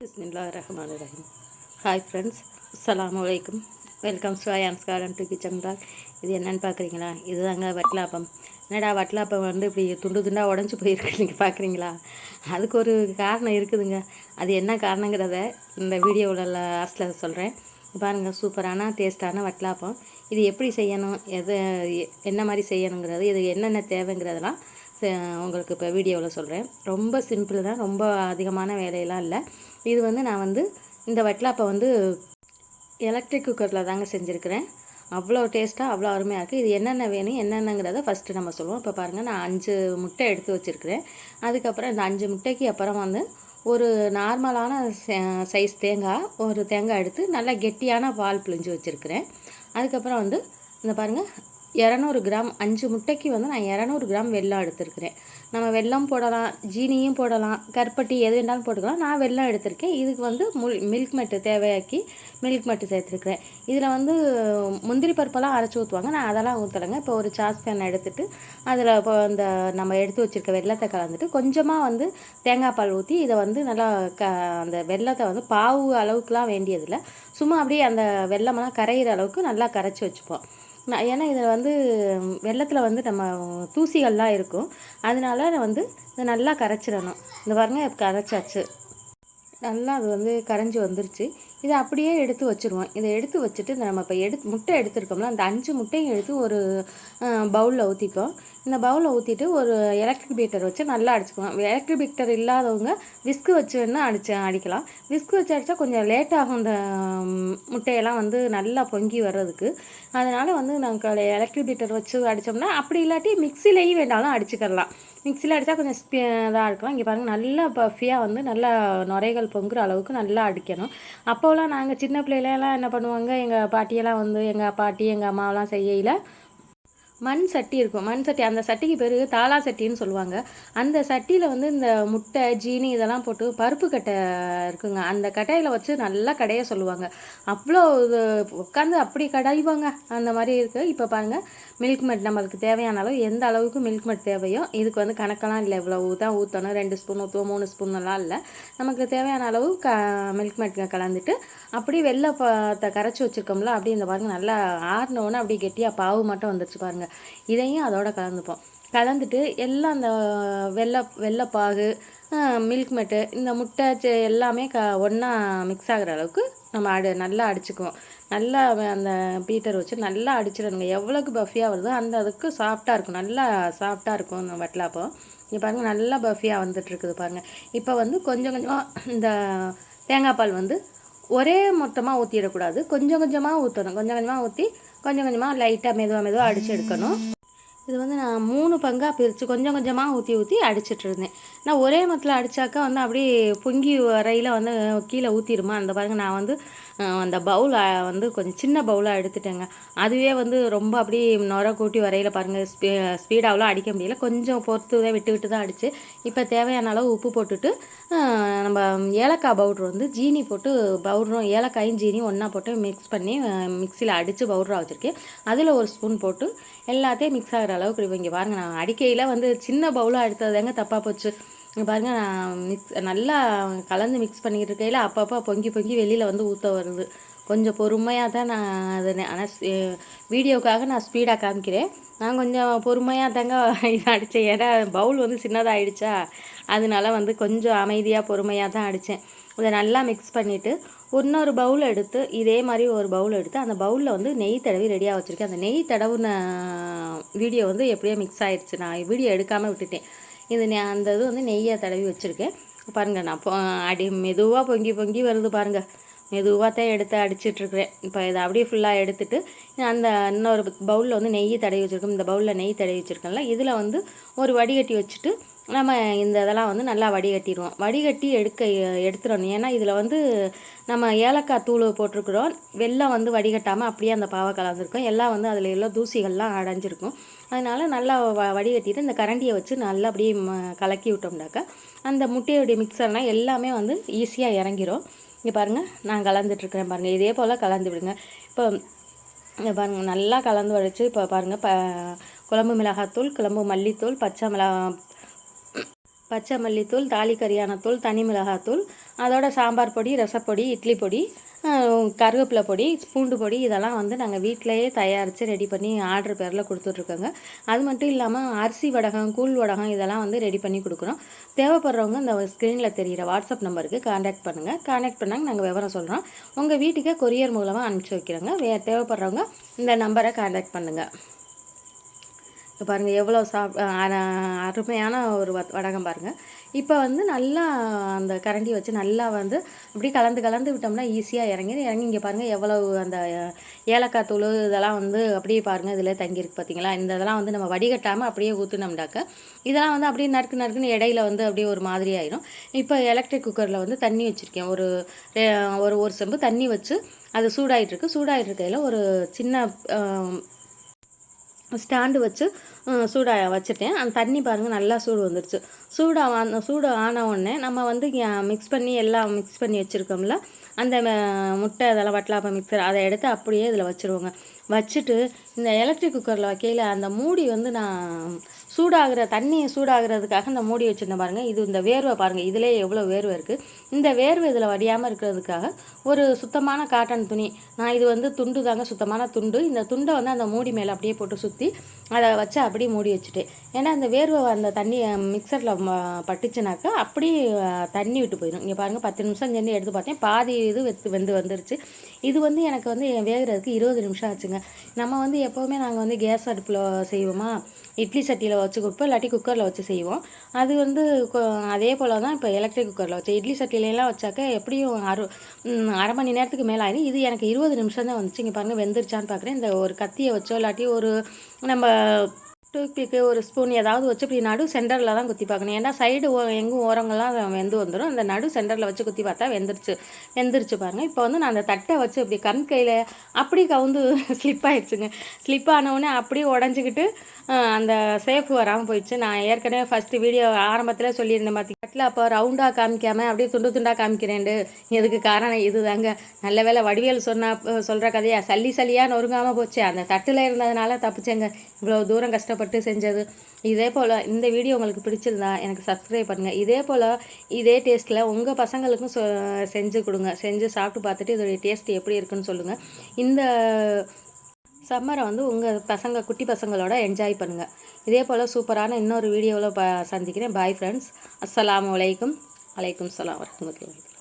பிஸ்மில்லாஹிர்ரஹ்மானிர்ரஹீம். Hi friends, அஸ்ஸலாமு அலைக்கும். Welcome to ஐயான்ஸ் கார்டன் டு கிச்சன் டாக். இது என்னென்னு பார்க்குறீங்களா? இதுதாங்க வட்டலாப்பம். என்னடா வட்டலாப்பம் வந்து இப்படி துண்டு துண்டாக உடஞ்சி போயிருக்கு நீங்கள் பார்க்குறீங்களா? அதுக்கு ஒரு காரணம் இருக்குதுங்க. அது என்ன காரணங்கிறத இந்த வீடியோவில் லாஸ்ட்டில் சொல்கிறேன். பாருங்கள், சூப்பரான டேஸ்ட்டான வட்டலாப்பம். இது எப்படி செய்யணும், என்ன மாதிரி செய்யணுங்கிறது, இது என்னென்ன தேவைங்கிறதெல்லாம் உங்களுக்கு இப்போ வீடியோவில் சொல்கிறேன். ரொம்ப சிம்பிள் தான், ரொம்ப அதிகமான வேலையெல்லாம் இல்லை. இது வந்து நான் வந்து இந்த வட்டலாப்பை வந்து எலக்ட்ரிக் குக்கரில் தாங்க செஞ்சுருக்கிறேன். அவ்வளோ டேஸ்ட்டாக அவ்வளோ அருமையாக இருக்குது. இது என்னென்ன வேணும் என்னென்னங்கிறத ஃபஸ்ட்டு நம்ம சொல்லுவோம். இப்போ பாருங்கள், நான் 5 முட்டை எடுத்து வச்சுருக்கிறேன். அதுக்கப்புறம் இந்த 5 முட்டைக்கு அப்புறம் வந்து ஒரு நார்மலான சைஸ் தேங்காய், ஒரு தேங்காய் எடுத்து நல்லா கெட்டியான பால் பிழிஞ்சு வச்சுருக்கிறேன். அதுக்கப்புறம் வந்து இந்த பாருங்கள், 200 கிராம் 5 முட்டைக்கு வந்து நான் 200 கிராம் வெல்லம் எடுத்துருக்கிறேன். நம்ம வெல்லம் போடலாம், ஜீனியும் போடலாம், கருப்பட்டி எது வேணாலும் போட்டுக்கலாம். நான் வெல்லம் எடுத்திருக்கேன். இதுக்கு வந்து மில்க் மெட்டு தேவையாக்கி மில்க் மெட்டு சேர்த்துருக்குறேன். இதில் வந்து முந்திரி பருப்பெல்லாம் அரைச்சி ஊற்றுவாங்க, நான் அதெல்லாம் ஊற்றலைங்க. இப்போ ஒரு சாஸ்பேன் எடுத்துகிட்டு அதில் இப்போ இந்த நம்ம எடுத்து வச்சுருக்க வெல்லத்தை கலந்துட்டு கொஞ்சமாக வந்து தேங்காய் பால் ஊற்றி இதை வந்து நல்லா அந்த வெல்லத்தை வந்து பாவு அளவுக்குலாம் வேண்டியதில்லை, சும்மா அப்படியே அந்த வெல்லமெல்லாம் கரையிற அளவுக்கு நல்லா கரைச்சி வச்சுப்போம். ஏன்னா இதில் வந்து வெல்லத்தில் வந்து நம்ம தூசிகள்லாம் இருக்கும், அதனால வந்து இதை நல்லா கரைச்சிடணும். இந்த பாருங்க, கரைச்சாச்சு, நல்லா அது வந்து கரைஞ்சி வந்துருச்சு. இதை அப்படியே எடுத்து வச்சுருவோம். இதை எடுத்து வச்சுட்டு நம்ம இப்போ முட்டை எடுத்துருக்கோம்ல, அந்த 5 முட்டையும் எடுத்து ஒரு பவுலில் ஊற்றிப்போம். இந்த பவுலில் ஊற்றிட்டு ஒரு எலக்ட்ரிக் பீட்டர் வச்சு நல்லா அடிச்சுக்குவோம். எலக்ட்ரிக் பீட்டர் இல்லாதவங்க விஸ்கு வச்சு வேணால் அடிக்கலாம். விஸ்கு வச்சு அடித்தா கொஞ்சம் லேட்டாகும் இந்த முட்டையெல்லாம் வந்து நல்லா பொங்கி வர்றதுக்கு. அதனால் வந்து நாங்கள் எலக்ட்ரிக் பீட்டர் வச்சு அடித்தோம்னா, அப்படி இல்லாட்டி மிக்சிலையும் வேணாலும் அடிச்சுக்கலாம். மிக்சியில் அடித்தா கொஞ்சம் இதாக இருக்கலாம். இங்கே பாருங்கள், நல்லா பஃபியாக வந்து நல்லா நுரைகள் பொங்குற அளவுக்கு நல்லா அடிக்கணும். அப்போலாம் நாங்கள் சின்ன பிள்ளைகளெல்லாம் என்ன பண்ணுவாங்க, எங்கள் பாட்டியெல்லாம் வந்து எங்கள் பாட்டி எங்கள் அம்மாவெல்லாம் செய்யல மண் சட்டி இருக்கும். மண் சட்டி, அந்த சட்டிக்கு பேர் தாளா சட்டின்னு சொல்லுவாங்க. அந்த சட்டியில் வந்து இந்த முட்டை ஜீனி இதெல்லாம் போட்டு பருப்பு கட்டை இருக்குங்க, அந்த கட்டையில் வச்சு நல்லா கடைய சொல்லுவாங்க. அவ்வளோ இது உட்காந்து அப்படி கடைவாங்க, அந்த மாதிரி இருக்குது. இப்போ பாருங்கள், மில்க் மெட் நம்மளுக்கு தேவையான அளவு எந்த அளவுக்கு மில்க் மெட் தேவையோ, இதுக்கு வந்து கணக்கெல்லாம் இல்லை, இவ்வளோ தான் ஊற்றணும், 2 ஸ்பூன் ஊற்றுவோம், 3 ஸ்பூன்லாம் இல்லை. நமக்கு தேவையான அளவு மில்க் மெட் கலந்துட்டு அப்படி வெள்ளத்தை கரைச்சி வச்சுருக்கோம்ல, அப்படி இந்த பாருங்கள் நல்லா ஆறினோன்னு அப்படி கெட்டியாக பாவு மட்டும் வந்துடுச்சு பாருங்கள். இதையும் அதோட கலந்துப்போம். கலந்துட்டு எல்லாம் அந்த வெள்ளைப்பாகு, மில்க் மெட்டு, இந்த முட்டை எல்லாமே ஒன்றா மிக்ஸ் ஆகிற அளவுக்கு நம்ம நல்லா அடிச்சுக்குவோம். நல்லா அந்த பீட்டர் வச்சு நல்லா அடிச்சிடணுங்க. எவ்வளோக்கு பஃபியாக வருதோ அந்த அதுக்கு சாஃப்டாக இருக்கும், நல்லா சாஃப்டாக இருக்கும் இந்த வட்டலாப்பம். இங்கே பாருங்கள், நல்லா பஃபியாக வந்துட்டுருக்குது பாருங்கள். இப்போ வந்து கொஞ்சம் கொஞ்சமாக இந்த தேங்காய் பால் வந்து ஒரே மொத்தமாக ஊற்றிடக்கூடாது, கொஞ்சம் கொஞ்சமாக ஊற்றணும். கொஞ்சம் கொஞ்சமாக ஊற்றி கொஞ்சம் கொஞ்சமாக லைட்டாக மெதுவாக அடித்து எடுக்கணும். இது வந்து நான் 3 பங்காக பிரித்து கொஞ்சம் கொஞ்சமாக ஊற்றி அடிச்சிட்டு இருந்தேன். நான் ஒரே மத்தில் அடித்தாக்கா வந்து அப்படியே பொங்கி வரையில் வந்து கீழே ஊற்றிடுமா. அந்த பாருங்கள், நான் வந்து அந்த பவுல் வந்து கொஞ்சம் சின்ன பவுலாக எடுத்துட்டேங்க. அதுவே வந்து ரொம்ப அப்படி நுர கூட்டி வரையில் பாருங்கள், ஸ்பீடாகலாம் அடிக்க முடியல, கொஞ்சம் பொறுத்து தான் விட்டு தான் அடித்து. இப்போ தேவையான அளவு உப்பு போட்டுட்டு நம்ம ஏலக்காய் பவுட்ரு வந்து ஜீனி போட்டு பவுடரும் ஏலக்காயும் ஜீனியும் ஒன்றா போட்டு மிக்ஸ் பண்ணி மிக்சியில் அடித்து பவுடராக வச்சுருக்கேன். அதில் ஒரு ஸ்பூன் போட்டு எல்லாத்தையும் மிக்ஸ் ஆகிற அளவுக்கு இங்கே பாருங்கள், நான் அடிக்கையில் வந்து சின்ன பவுலாக எடுத்ததுங்க தப்பாக போச்சு. இங்கே பாருங்கள், நான் நல்லா கலந்து மிக்ஸ் பண்ணிக்கிட்டு இருக்கையில் அப்பப்போ பொங்கி வெளியில் வந்து ஊற்ற வருது. கொஞ்சம் பொறுமையாக தான் நான் அது, ஆனால் வீடியோக்காக நான் ஸ்பீடாக காமிக்கிறேன். நான் கொஞ்சம் பொறுமையாக தாங்க இதை அடித்தேன். ஏன்னா பவுல் வந்து சின்னதாக ஆகிடுச்சா, அதனால வந்து கொஞ்சம் அமைதியாக பொறுமையாக தான் அடித்தேன். இதை நல்லா மிக்ஸ் பண்ணிவிட்டு இன்னொரு பவுல் எடுத்து இதே மாதிரி ஒரு பவுல் எடுத்து அந்த பவுலில் வந்து நெய் தடவி ரெடியாக வச்சுருக்கேன். அந்த நெய் தடவுன வீடியோ வந்து எப்படியோ மிக்ஸ் ஆகிடுச்சு, நான் வீடியோ எடுக்காமல் விட்டுட்டேன். அந்த இது வந்து நெய்யை தடவி வச்சுருக்கேன் பாருங்கள். நான் மெதுவாக பொங்கி வருது பாருங்கள், மெதுவாக தான் எடுத்து அடிச்சிட்ருக்கிறேன். இப்போ இதை அப்படியே ஃபுல்லாக எடுத்துகிட்டு அந்த இன்னொரு பவுலில் வந்து நெய் தடவி வச்சுருக்கோம். இந்த பவுலில் நெய் தடவி வச்சுருக்கேன்ல, இதில் வந்து ஒரு வடிகட்டி வச்சுட்டு நம்ம இந்த இதெல்லாம் வந்து நல்லா வடிகட்டிடுவோம். வடிகட்டி எடுத்துடணும். ஏன்னா இதில் வந்து நம்ம ஏலக்காய் தூள் போட்டிருக்கிறோம், வெல்லம் வந்து வடிகட்டாமல் அப்படியே அந்த பாவை கலந்துருக்கோம். எல்லாம் வந்து அதில் எல்லாம் தூசிகள்லாம் அடைஞ்சிருக்கும். அதனால் நல்லா வடிகட்டிட்டு இந்த கரண்டியை வச்சு நல்லா அப்படியே கலக்கி விட்டோம்னாக்கா அந்த முட்டையோடைய மிக்சர்னால் எல்லாமே வந்து ஈஸியாக இறங்கிரும். இங்கே பாருங்கள், நான் கலந்துட்டுருக்கிறேன் பாருங்கள், இதே போல் கலந்து விடுங்க. இப்போ இங்கே பாருங்கள், நல்லா கலந்து வடித்து இப்போ பாருங்கள், குழம்பு மிளகாத்தூள், குழம்பு மல்லித்தூள், பச்சை மல்லித்தூள், தாலி கரியானத்தூள், தனி மிளகாத்தூள், அதோட சாம்பார் பொடி, ரசப்பொடி, இட்லி பொடி, கருவேப்பிலை பொடி, பூண்டு பொடி இதெல்லாம் வந்து நாங்கள் வீட்டிலையே தயாரித்து ரெடி பண்ணி ஆர்டர் பேரில் கொடுத்துட்ருக்கோங்க. அது மட்டும் இல்லாமல் அரிசி வடகம், கூழ் வடகம் இதெல்லாம் வந்து ரெடி பண்ணி கொடுக்குறோம். தேவைப்படுறவங்க இந்த ஸ்க்ரீனில் தெரிகிற வாட்ஸ்அப் நம்பருக்கு கான்டாக்ட் பண்ணுங்கள். கான்டாக்ட் பண்ணாங்க நாங்கள் விவரம் சொல்கிறோம். உங்கள் வீட்டுக்கே கொரியர் மூலமாக அனுப்பிச்சி வைக்கிறோங்க. தேவைப்படுறவங்க இந்த நம்பரை கான்டாக்ட் பண்ணுங்கள். இப்போ பாருங்கள் எவ்வளோ அருமையான ஒரு வடகம் பாருங்கள். இப்போ வந்து நல்லா அந்த கரண்டி வச்சு நல்லா வந்து இப்படி கலந்து விட்டோம்னா ஈஸியாக இறங்கி இங்கே பாருங்கள் எவ்வளவு அந்த ஏலக்காய் தூள் இதெல்லாம் வந்து அப்படியே பாருங்கள் இதில் தங்கியிருக்கு பார்த்தீங்களா. இந்த இதெல்லாம் வந்து நம்ம வடிகட்டாமல் அப்படியே ஊற்றுனோம்னாக்க இதெல்லாம் வந்து அப்படியே நறுக்குன்னு இடையில வந்து அப்படியே ஒரு மாதிரி ஆயிடும். இப்போ எலக்ட்ரிக் குக்கரில் வந்து தண்ணி வச்சுருக்கேன். ஒரு செம்பு தண்ணி வச்சு அது சூடாகிட்டு இருக்கையில் ஒரு சின்ன ஸ்டாண்டு வச்சு வச்சுட்டேன். அந்த தண்ணி பாருங்கள் நல்லா சூடு வந்துடுச்சு. சூடு ஆன உடனே நம்ம வந்து எல்லாம் மிக்ஸ் பண்ணி வச்சுருக்கோம்ல அந்த முட்டை அதெல்லாம் வட்டலாப்பம் மிக்சர் அதை எடுத்து அப்படியே இதில் வச்சுருவோங்க. வச்சுட்டு இந்த எலக்ட்ரிக் குக்கரில் வைக்கையில் அந்த மூடி வந்து நான் தண்ணி சூடாகிறதுக்காக இந்த மூடி வச்சுருந்தேன் பாருங்கள். இந்த வேர்வை பாருங்கள், இதிலே எவ்வளோ வேர்வை இருக்குது. இந்த வேர்வை இதில் வடியாமல் இருக்கிறதுக்காக ஒரு சுத்தமான காட்டன் துணி, நான் இது வந்து துண்டு தாங்க, சுத்தமான துண்டு. இந்த துண்டை வந்து அந்த மூடி மேலே அப்படியே போட்டு சுற்றி அதை வச்சு அப்படியே மூடி வச்சுட்டேன். ஏன்னா அந்த வேர்வை அந்த தண்ணி மிக்சரில் பட்டுச்சுனாக்கா அப்படியே தண்ணி விட்டு போயிடும். இங்கே பாருங்கள் 10 நிமிஷம் செஞ்சு எடுத்து பார்த்தேன், பாதி இது வந்துருச்சு. இது வந்து எனக்கு வந்து வேகிறதுக்கு 20 நிமிஷம் ஆச்சுங்க. நம்ம வந்து எப்போவுமே நாங்கள் வந்து கேஸ் அடுப்பில் செய்வோமா, இட்லி சட்டியில் வச்சு கொடுப்போம், இல்லாட்டி குக்கரில் வச்சு செய்வோம். அது வந்து அதே போல் தான் இப்போ எலக்ட்ரிக் குக்கரில் வச்சு இட்லி சட்டியிலலாம் வச்சாக்க எப்படியும் அரை மணி நேரத்துக்கு மேலே ஆயிடும். இது எனக்கு 20 நிமிஷம் தான் வந்துச்சு. இங்கே பாருங்கள் வெந்துருச்சான்னு பார்க்குறேன். இந்த ஒரு கத்தியை வச்சோ இல்லாட்டி ஒரு நம்ம டூத்பிக்கு ஒரு ஸ்பூன் ஏதாவது வச்சு இப்படி நடு சென்டரில் தான் குத்தி பார்க்கணும். ஏன்னா சைடு எங்கும் ஓரங்கள்லாம் வெந்து வந்துடும். அந்த நடு சென்டரில் வச்சு குத்தி பார்த்தா வெந்துருச்சு பாருங்கள். இப்போ வந்து நான் அந்த தட்டை வச்சு இப்படி கையில் அப்படி கவுந்து ஸ்லிப் ஆகிடுச்சுங்க. ஸ்லிப் ஆனவுடனே அப்படியே உடஞ்சிக்கிட்டு அந்த சேஃப் வராமல் போயிடுச்சு. நான் ஏற்கனவே ஃபஸ்ட்டு வீடியோ ஆரம்பத்தில் சொல்லியிருந்தேன் பார்த்தீங்கன்னா, அப்போ ரவுண்டாக காமிக்காமல் அப்படியே துண்டாக காமிக்கிறேன்டு. இதுக்கு காரணம் இது தாங்க. நல்ல வேலை வடிவேல் சொல்கிற கதையா சல்லியாக நொறுங்காமல் போச்சு. அந்த தட்டில் இருந்ததுனால தப்பிச்சேங்க, இவ்வளோ தூரம் கஷ்டப்பட்டு செஞ்சது. இதே போல் இந்த வீடியோ உங்களுக்கு பிடிச்சிருந்தா எனக்கு சப்ஸ்கிரைப் பண்ணுங்கள். இதே போல் இதே டேஸ்ட்டில் உங்கள் பசங்களுக்கும் செஞ்சு கொடுங்க. செஞ்சு சாப்பிட்டு பார்த்துட்டு இதோடைய டேஸ்ட் எப்படி இருக்குன்னு சொல்லுங்கள். இந்த சம்மரை வந்து உங்கள் குட்டி பசங்களோட என்ஜாய் பண்ணுங்கள். இதே போல் சூப்பரான இன்னொரு வீடியோவில் சந்திக்கிறேன். Bye friends. அஸ்ஸலாமு அலைக்கும். அலைக்கும் சலாம் வரஹ்மத்துல்லாஹி.